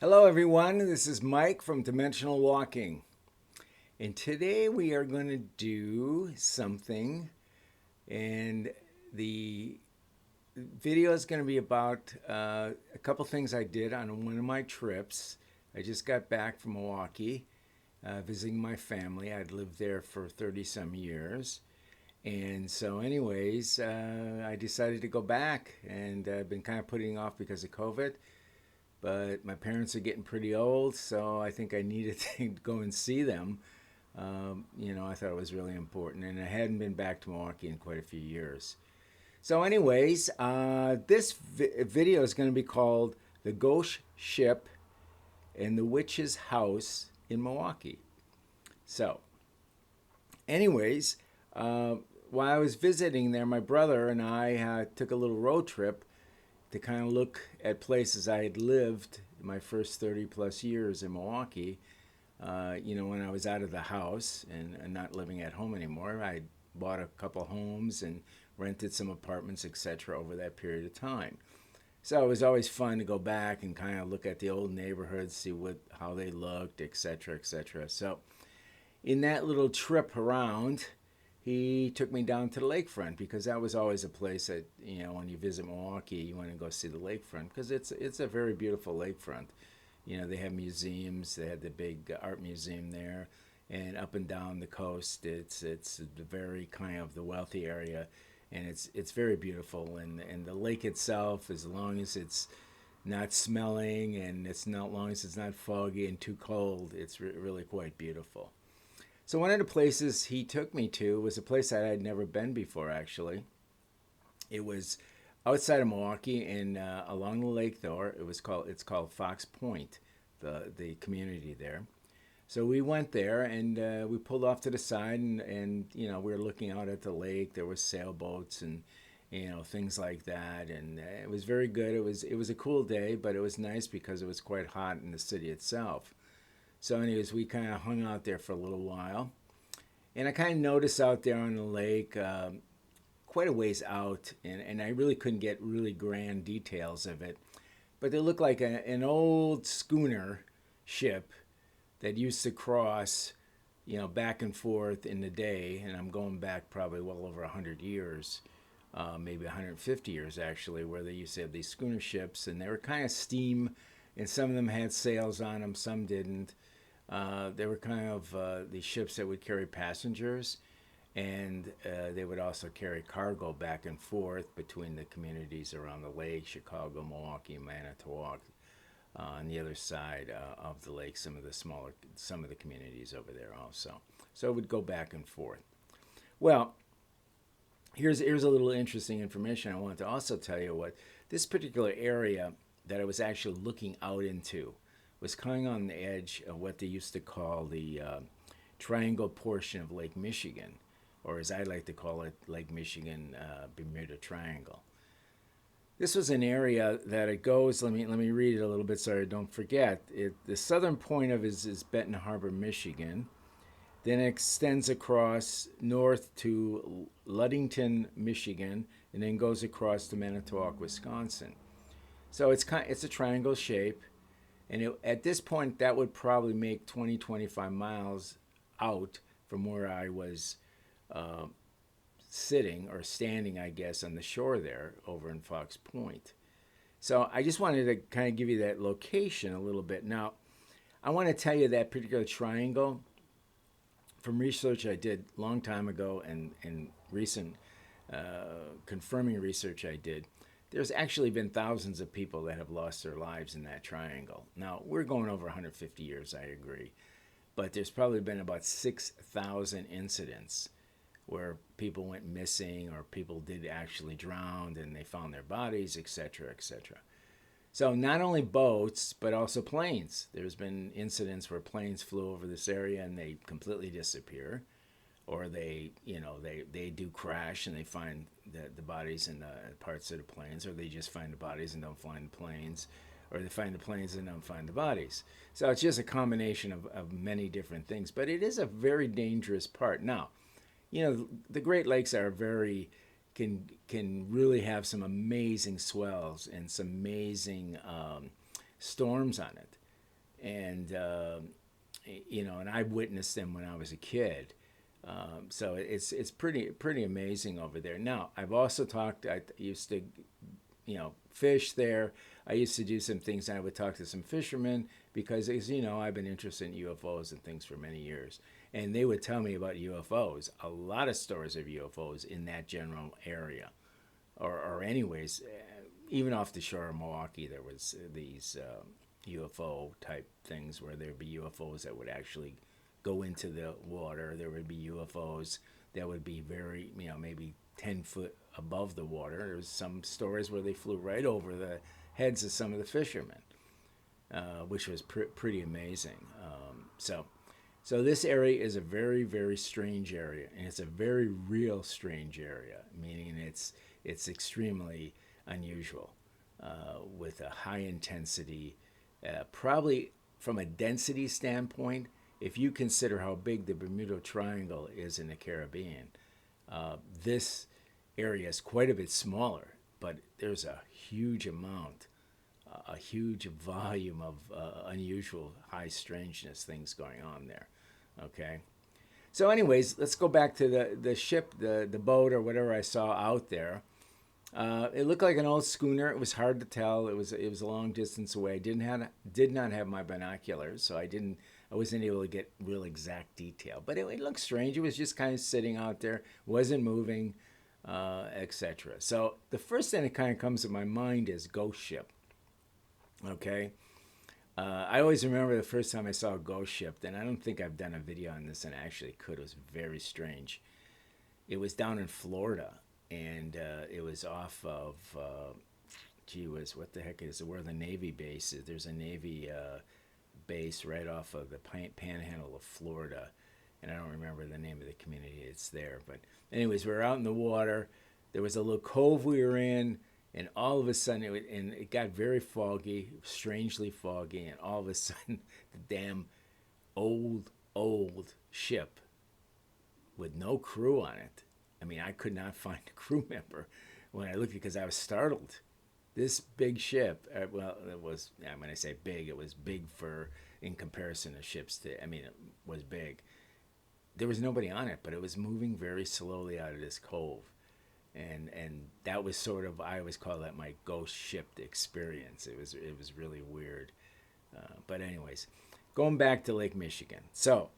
Hello, everyone. This is Mike from Dimensional Walking. And today we are going to do something. And the video is going to be about a couple things I did on one of my trips. I just got back from Milwaukee visiting my family. I'd lived there for 30 some years. And so, anyways, I decided to go back, and I've been kind of putting it off because of COVID. But my parents are getting pretty old, so I think I needed to go and see them. I thought it was really important, and I hadn't been back to Milwaukee in quite a few years. So, anyways, this video is going to be called "The Ghost Ship and the Witch's House in Milwaukee." So, anyways, while I was visiting there, my brother and I took a little road trip to kind of look at places I had lived my first 30 plus years in Milwaukee. When I was out of the house and not living at home anymore, I bought a couple homes and rented some apartments, etc., over that period of time. So it was always fun to go back and kind of look at the old neighborhoods, see how they looked, etc., etc. So in that little trip around, he took me down to the lakefront because that was always a place that, when you visit Milwaukee, you want to go see the lakefront because it's a very beautiful lakefront. They have museums. They had the big art museum there, and up and down the coast, it's the very kind of the wealthy area, and it's very beautiful. And the lake itself, as long as it's not smelling and it's not long as it's not foggy and too cold, it's really quite beautiful. So one of the places he took me to was a place that I had never been before. Actually, it was outside of Milwaukee and along the lake. Though it's called Fox Point, the community there. So we went there and we pulled off to the side and we were looking out at the lake. There were sailboats and things like that, and it was very good. It was a cool day, but it was nice because it was quite hot in the city itself. So, anyways, we kind of hung out there for a little while. And I kind of noticed out there on the lake, quite a ways out, and I really couldn't get really grand details of it. But it looked like an old schooner ship that used to cross, back and forth in the day. And I'm going back probably well over 100 years, maybe 150 years actually, where they used to have these schooner ships. And they were kind of steam, and some of them had sails on them, some didn't. They were kind of the ships that would carry passengers, and they would also carry cargo back and forth between the communities around the lake, Chicago, Milwaukee, Manitowoc, on the other side of the lake, some of the communities over there also. So it would go back and forth. Well, here's a little interesting information I want to also tell you. What this particular area that I was actually looking out into was kind of on the edge of what they used to call the triangle portion of Lake Michigan, or as I like to call it, Lake Michigan Bermuda Triangle. This was an area that it goes. Let me read it a little bit so I don't forget. The southern point of it is Benton Harbor, Michigan. Then it extends across north to Ludington, Michigan, and then goes across to Manitowoc, Wisconsin. So it's a triangle shape. And at this point, that would probably make 25 miles out from where I was sitting or standing, I guess, on the shore there over in Fox Point. So I just wanted to kind of give you that location a little bit. Now, I want to tell you that particular triangle from research I did a long time ago and recent confirming research I did. There's actually been thousands of people that have lost their lives in that triangle. Now, we're going over 150 years, I agree. But there's probably been about 6,000 incidents where people went missing or people did actually drown and they found their bodies, etc., etc. So not only boats, but also planes. There's been incidents where planes flew over this area and they completely disappear. Or they do crash and they find the bodies in the parts of the planes, or they just find the bodies and don't find the planes, or they find the planes and don't find the bodies. So it's just a combination of many different things, but it is a very dangerous part. Now, the Great Lakes are can really have some amazing swells and some amazing storms on it. and and I witnessed them when I was a kid. So it's pretty amazing over there. Now I've also talked. I used to fish there. I used to do some things, and I would talk to some fishermen because, as you know, I've been interested in UFOs and things for many years. And they would tell me about UFOs, a lot of stories of UFOs in that general area. Or anyways, even off the shore of Milwaukee, there was these UFO type things where there'd be UFOs that would actually go into the water. There would be UFOs that would be very, maybe 10 foot above the water. There's some stories where they flew right over the heads of some of the fishermen, which was pretty amazing. So this area is a very, very strange area, and it's a very real strange area, meaning it's extremely unusual, with a high intensity, probably from a density standpoint. If you consider how big the Bermuda Triangle is in the Caribbean, this area is quite a bit smaller, but there's a huge amount, a huge volume of unusual high strangeness things going on there. Okay. So anyways, let's go back to the ship, the boat or whatever I saw out there. It looked like an old schooner. It was hard to tell. It was a long distance away. I did not have my binoculars, so I wasn't able to get real exact detail. But it looked strange. It was just kind of sitting out there, wasn't moving, etc. So the first thing that kind of comes to my mind is ghost ship. Okay. I always remember the first time I saw a ghost ship, and I don't think I've done a video on this, and I actually could. It was very strange. It was down in Florida, and it was off of, what the heck is it? Where the Navy base is. There's a Navy base right off of the panhandle of Florida, and I don't remember the name of the community. It's there. But anyways, we were out in the water. There was a little cove we were in, and all of a sudden, it got very foggy, strangely foggy, and all of a sudden, the damn old ship with no crew on it. I mean, I could not find a crew member when I looked because I was startled. This big ship, well, it was, when I say big, it was big in comparison to ships. It was big. There was nobody on it, but it was moving very slowly out of this cove. And that was sort of, I always call that my ghost ship experience. It was really weird. But anyways, going back to Lake Michigan. So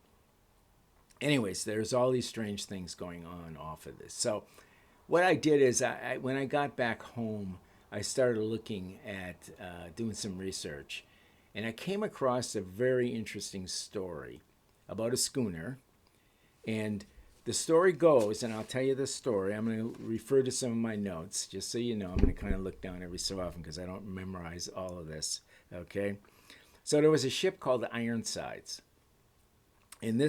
anyways, there's all these strange things going on off of this. So what I did is when I got back home, I started looking at doing some research. And I came across a very interesting story about a schooner. And the story goes, and I'll tell you the story. I'm going to refer to some of my notes, just so you know. I'm going to kind of look down every so often because I don't memorize all of this, okay? So there was a ship called the Ironsides. And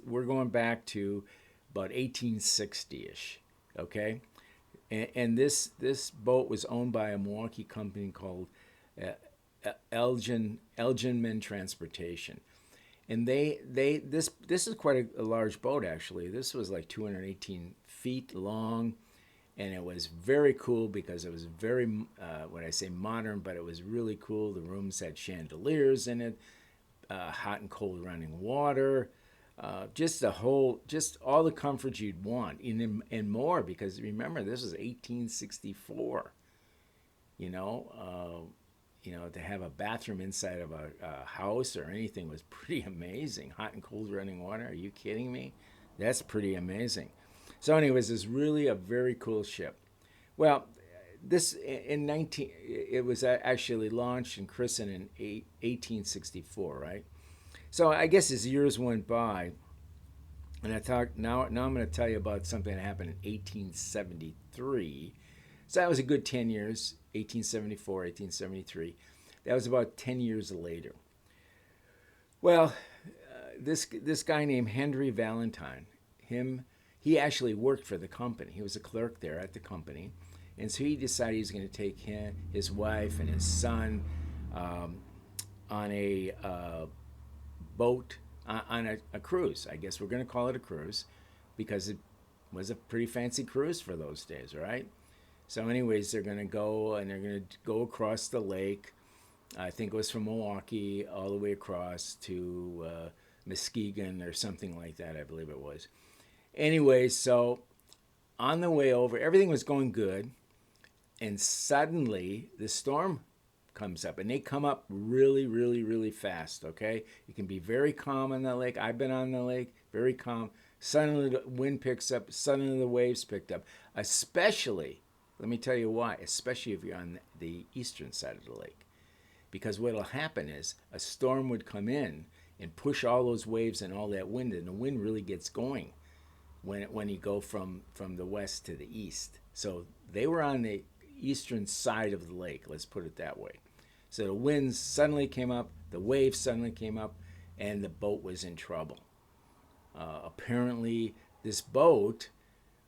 we're going back to about 1860-ish, okay? And this boat was owned by a Milwaukee company called Elginman Transportation. And this is quite a large boat, actually. This was like 218 feet long, and it was very cool because it was very, when I say modern, but it was really cool. The rooms had chandeliers in it, hot and cold running water, just all the comforts you'd want, and more, because remember, this was 1864, to have a bathroom inside of a house or anything was pretty amazing. Hot and cold running water. Are you kidding me? That's pretty amazing. So anyways, it's really a very cool ship. Well, it was actually launched and christened in 1864, right? So I guess as years went by, and now I'm going to tell you about something that happened in 1873. So that was a good 10 years, 1874, 1873. That was about 10 years later. Well, this guy named Henry Valentine, he actually worked for the company. He was a clerk there at the company. And so he decided he was going to take his wife and his son on a boat, on a cruise. I guess we're going to call it a cruise because it was a pretty fancy cruise for those days, right? So anyways, they're going to go across the lake, I think it was from Milwaukee all the way across to Muskegon or something like that, I believe it was. Anyway, so on the way over, everything was going good, and suddenly the storm comes up, and they come up really, really, really fast. Okay, you can be very calm on the lake. I've been on the lake, very calm. Suddenly the wind picks up. Suddenly the waves picked up. Especially, let me tell you why. Especially if you're on the eastern side of the lake, because what'll happen is a storm would come in and push all those waves and all that wind, and the wind really gets going when you go from the west to the east. So they were on the eastern side of the lake. Let's put it that way. So the winds suddenly came up, the waves suddenly came up, and the boat was in trouble. Apparently, this boat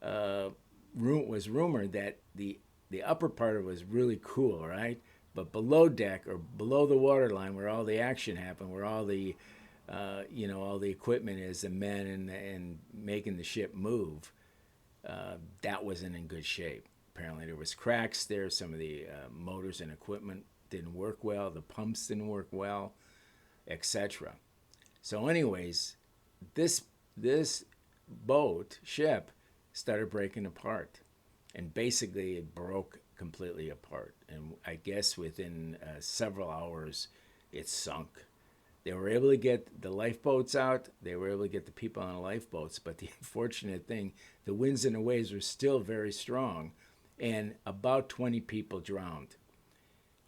was rumored that the upper part of it was really cool, right? But below deck or below the waterline, where all the action happened, where all the all the equipment is, the men and making the ship move, that wasn't in good shape. Apparently, there was cracks there. Some of the motors and equipment didn't work well. The pumps didn't work well, etc. So, anyways, this ship started breaking apart, and basically it broke completely apart. And I guess within several hours, it sunk. They were able to get the lifeboats out. They were able to get the people on the lifeboats. But the unfortunate thing, the winds and the waves were still very strong, and about 20 people drowned.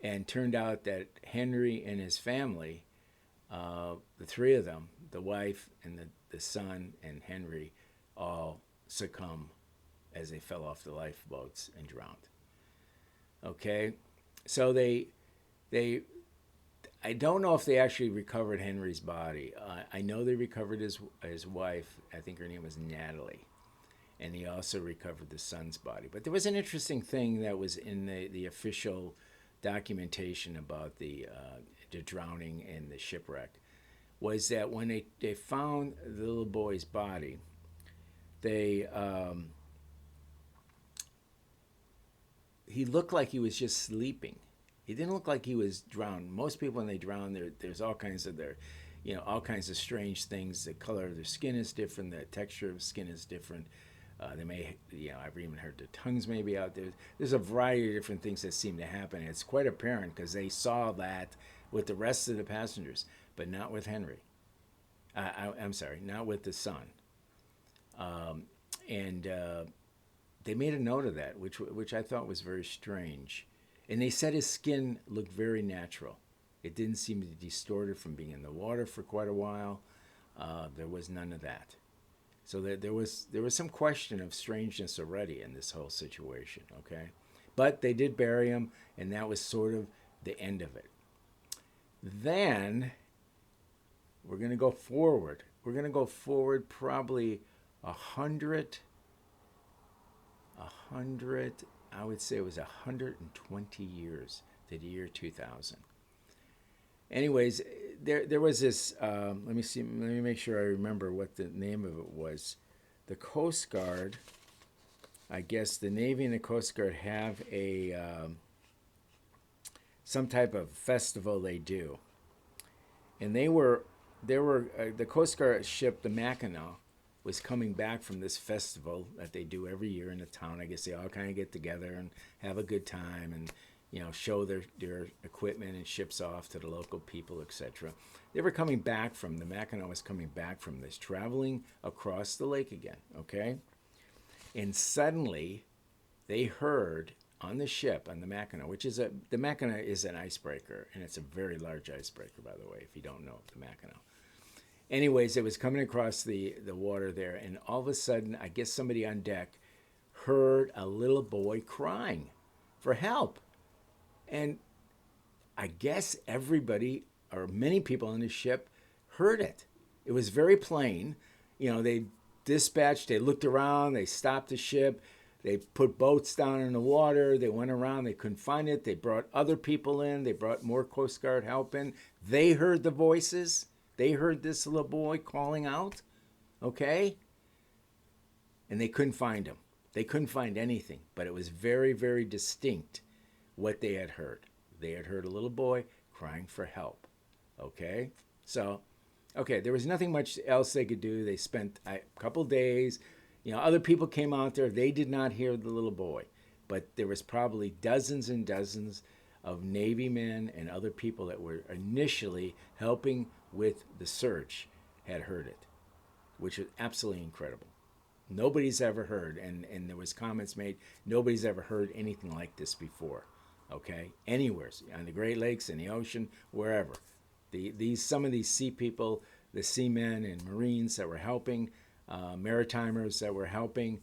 And turned out that Henry and his family, the three of them, the wife and the son and Henry, all succumb as they fell off the lifeboats and drowned. Okay, so they I don't know if they actually recovered Henry's body. I know they recovered his wife. I think her name was Natalie, and he also recovered the son's body. But there was an interesting thing that was in the official documentation about the drowning and the shipwreck, was that when they found the little boy's body, they he looked like he was just sleeping. He didn't look like he was drowned. Most people, when they drown, there's all kinds of all kinds of strange things. The color of their skin is different. The texture of skin is different. They may, I've even heard the tongues may be out there. There's a variety of different things that seem to happen. It's quite apparent because they saw that with the rest of the passengers, but not with Henry. I'm sorry, not with the son. And they made a note of that, which I thought was very strange. And they said his skin looked very natural. It didn't seem to be distorted from being in the water for quite a while. There was none of that. So there was some question of strangeness already in this whole situation, okay? But they did bury him, and that was sort of the end of it. Then we're going to go forward. We're going to go forward probably 100, I would say it was 120 years to the year 2000. Anyways, there was this, let me make sure I remember what the name of it was. The Coast Guard, I guess the Navy and the Coast Guard have some type of festival they do. And the Coast Guard ship, the Mackinac, was coming back from this festival that they do every year in the town. I guess they all kind of get together and have a good time and show their equipment and ships off to the local people, etc. They were coming back the Mackinac was coming back from this, traveling across the lake again, okay? And suddenly they heard on the ship, on the Mackinac, the Mackinac is an icebreaker, and it's a very large icebreaker, by the way, if you don't know the Mackinac. Anyways, it was coming across the water there, and all of a sudden, I guess somebody on deck heard a little boy crying for help. And I guess everybody, or many people on the ship, heard it. It was very plain. They dispatched, they looked around, they stopped the ship, they put boats down in the water, they went around, they couldn't find it, they brought other people in, they brought more Coast Guard help in. They heard the voices. They heard this little boy calling out, okay? And they couldn't find him. They couldn't find anything, but it was very, very distinct what they had heard. They had heard a little boy crying for help. Okay? So, okay, there was nothing much else they could do. They spent a couple days. Other people came out there. They did not hear the little boy, but there was probably dozens and dozens of Navy men and other people that were initially helping with the search had heard it, which is absolutely incredible. Nobody's ever heard, and there was comments made, nobody's ever heard anything like this before, okay? Anywhere, on the Great Lakes, in the ocean, wherever. Some of these sea people, the seamen and Marines that were helping, maritimers that were helping,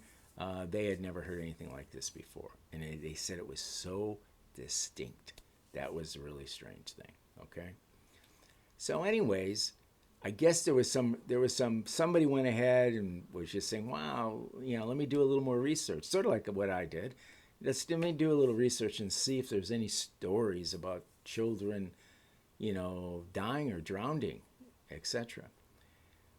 they had never heard anything like this before. And they said it was so distinct. That was a really strange thing, okay? So anyways, I guess somebody went ahead and was just saying, wow, let me do a little more research, sort of like what I did. Let me do a little research and see if there's any stories about children, dying or drowning, etc.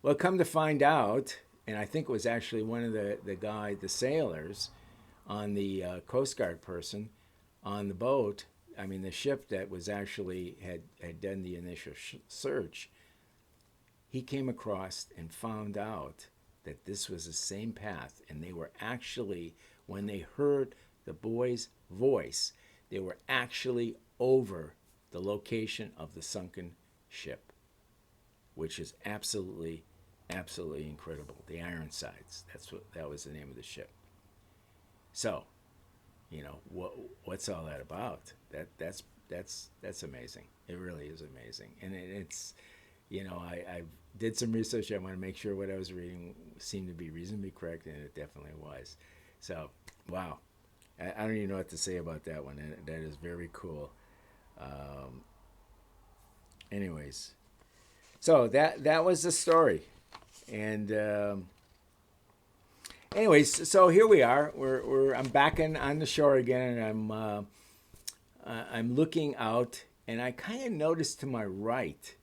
Well, come to find out, and I think it was actually one of the sailors on the Coast Guard person on the boat, the ship that was actually had done the initial search, he came across and found out that this was the same path, and they were actually, when they heard the boy's voice, they were actually over the location of the sunken ship, which is absolutely, absolutely incredible. The Ironsides, that was the name of the ship. So, what's all that about? That's amazing. It really is amazing, and it's. I did some research. I want to make sure what I was reading seemed to be reasonably correct, and it definitely was. So, wow. I don't even know what to say about that one. That is very cool. Anyways, so that was the story. And anyways, so here we are. I'm back on the shore again, and I'm looking out, and I kind of noticed to my right,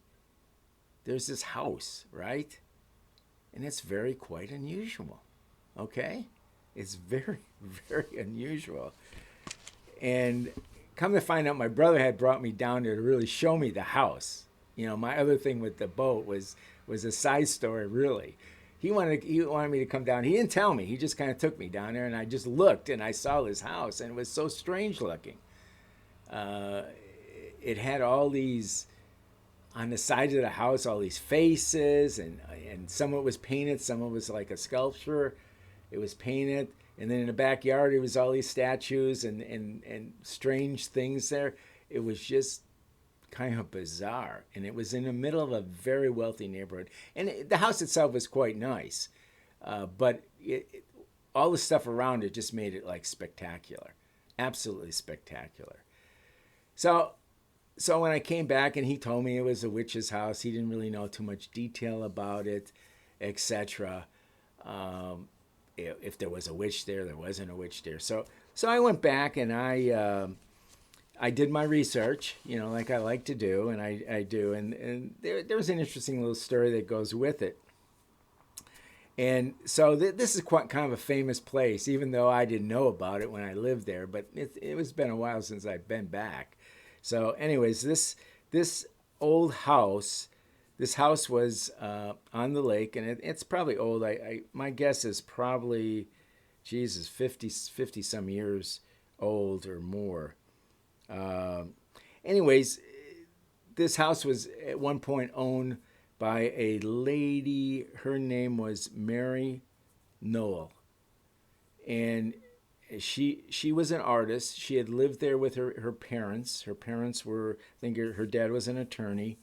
there's this house, right? And it's quite unusual, okay? It's very, very unusual. And come to find out, my brother had brought me down there to really show me the house. My other thing with the boat was a side story, really. He wanted me to come down. He didn't tell me. He just kind of took me down there, and I just looked, and I saw this house, and it was so strange looking. It had all these, on the sides of the house, all these faces, and some of it was painted, some of it was like a sculpture. It was painted, and then in the backyard, it was all these statues and strange things there. It was just kind of bizarre, and it was in the middle of a very wealthy neighborhood. And the house itself was quite nice, but all the stuff around it just made it like spectacular, absolutely spectacular. So when I came back and he told me it was a witch's house, he didn't really know too much detail about it, etc. If there was a witch there, there wasn't a witch there. So I went back and I did my research, like I like to do, and I do. And there was an interesting little story that goes with it. And so this is quite kind of a famous place, even though I didn't know about it when I lived there. But it was been a while since I've been back. So anyways, this old house, was on the lake, and it's probably old. My guess is probably, 50 some years old or more. Anyways, this house was at one point owned by a lady. Her name was Mary Noel, and she was an artist. She had lived there with her parents. Her parents were, I think her dad was an attorney.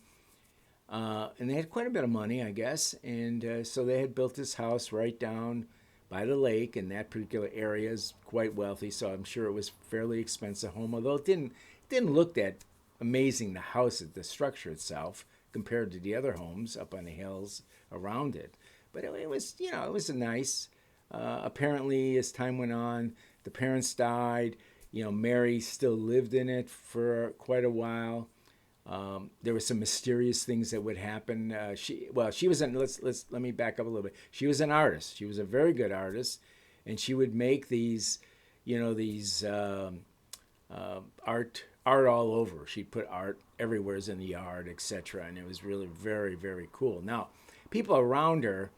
And they had quite a bit of money, I guess. And so they had built this house right down by the lake, and that particular area is quite wealthy. So I'm sure it was a fairly expensive home, although it didn't look that amazing, the house, the structure itself, compared to the other homes up on the hills around it. But it was, it was a nice. Apparently, as time went on, the parents died. Mary still lived in it for quite a while. There were some mysterious things that would happen. She was let me back up a little bit. She was an artist. She was a very good artist, and she would make these, art art all over. She'd put art everywhere in the yard, etc. And it was really very, very cool. Now, people around her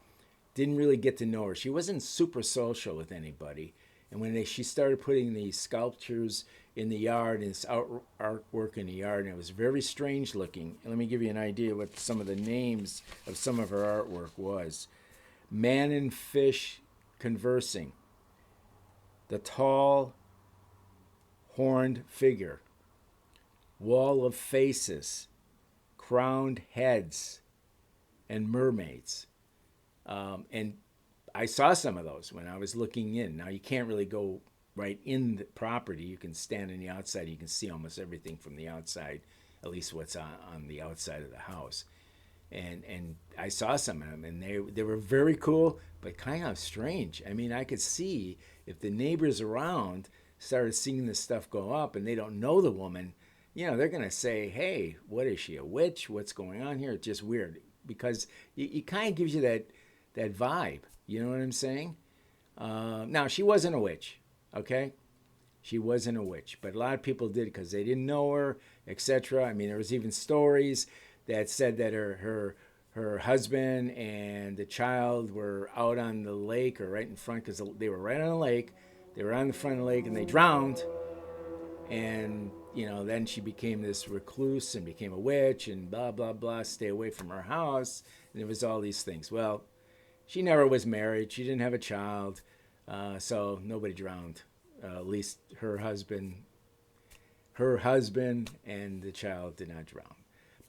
didn't really get to know her. She wasn't super social with anybody. And when she started putting these sculptures in the yard and this artwork in the yard, and it was very strange looking. And let me give you an idea what some of the names of some of her artwork was. Man and Fish Conversing. The Tall Horned Figure. Wall of Faces. Crowned Heads. And Mermaids. And I saw some of those when I was looking in. Now, you can't really go right in the property. You can stand on the outside. You can see almost everything from the outside, at least what's on the outside of the house. And I saw some of them, and they were very cool, but kind of strange. I mean, I could see if the neighbors around started seeing this stuff go up and they don't know the woman, they're going to say, hey, what is she, a witch? What's going on here? It's just weird, because it kind of gives you that vibe. You know what I'm saying? Now, she wasn't a witch, okay? She wasn't a witch, but a lot of people did because they didn't know her, etc. I mean, there was even stories that said that her husband and the child were out on the lake or right in front, because they were right on the lake. They were on the front of the lake and they drowned. And, then she became this recluse and became a witch and blah, blah, blah, stay away from her house. And it was all these things. Well, she never was married. She didn't have a child. So nobody drowned. At least her husband and the child did not drown.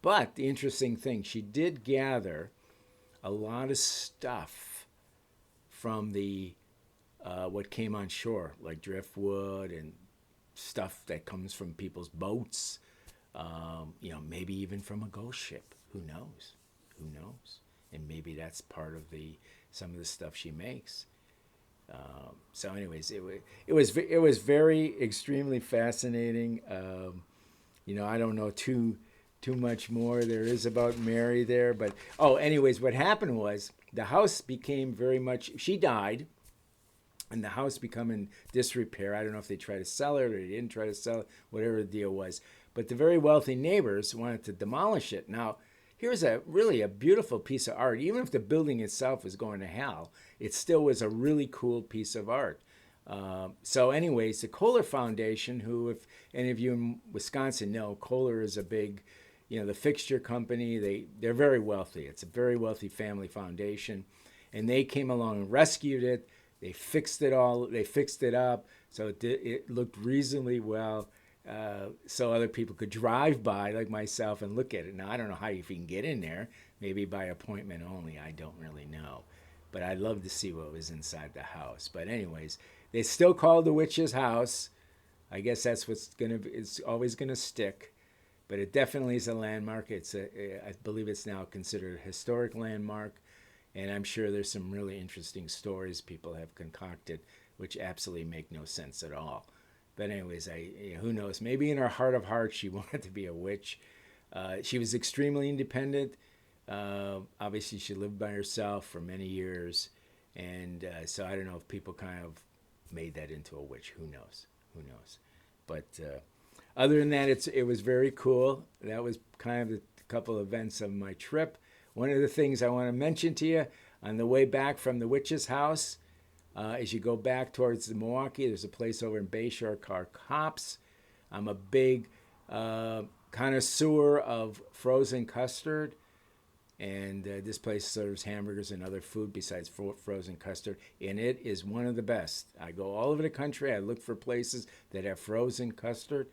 But the interesting thing, she did gather a lot of stuff from the what came on shore, like driftwood and stuff that comes from people's boats. Maybe even from a ghost ship. Who knows? Who knows? And maybe that's part of some of the stuff she makes. So, anyways, it was very extremely fascinating. I don't know too much more there is about Mary there, but anyways, what happened was the house became very much. She died, and the house became in disrepair. I don't know if they tried to sell it or they didn't try to sell it, whatever the deal was. But the very wealthy neighbors wanted to demolish it. Now, here's really a beautiful piece of art. Even if the building itself was going to hell, it still was a really cool piece of art. So anyways, the Kohler Foundation, who, if any of you in Wisconsin know, Kohler is a big, the fixture company. They're very wealthy. It's a very wealthy family foundation. And they came along and rescued it. They fixed it all. They fixed it up. So it looked reasonably well. So other people could drive by, like myself, and look at it. Now, I don't know how you can get in there. Maybe by appointment only. I don't really know. But I'd love to see what was inside the house. But anyways, they still call it the witch's house. I guess that's it's always going to stick. But it definitely is a landmark. I believe it's now considered a historic landmark. And I'm sure there's some really interesting stories people have concocted, which absolutely make no sense at all. But anyways, who knows? Maybe in her heart of hearts, she wanted to be a witch. She was extremely independent. Obviously, she lived by herself for many years. And so I don't know if people kind of made that into a witch. Who knows? Who knows? But other than that, it was very cool. That was kind of the couple events of my trip. One of the things I want to mention to you, on the way back from the witch's house, as you go back towards the Milwaukee, there's a place over in Bayshore called Cops. I'm a big connoisseur of frozen custard. And this place serves hamburgers and other food besides frozen custard. And it is one of the best. I go all over the country. I look for places that have frozen custard.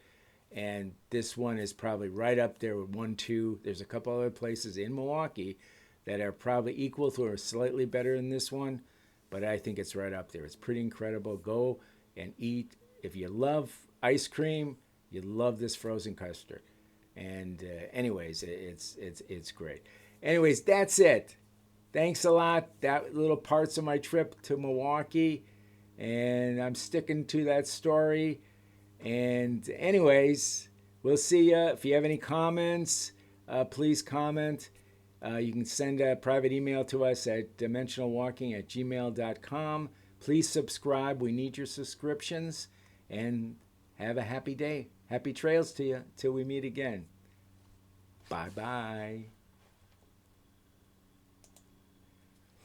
And this one is probably right up there with 1, 2. There's a couple other places in Milwaukee that are probably equal to or slightly better than this one. But I think it's right up there. It's pretty incredible. Go and eat. If you love ice cream, you love this frozen custard. And anyways, it's great. Anyways, that's it. Thanks a lot. That little parts of my trip to Milwaukee. And I'm sticking to that story. And anyways, we'll see you. If you have any comments, please comment. You can send a private email to us at dimensionalwalking@gmail.com. Please subscribe. We need your subscriptions. And have a happy day. Happy trails to you till we meet again. Bye-bye.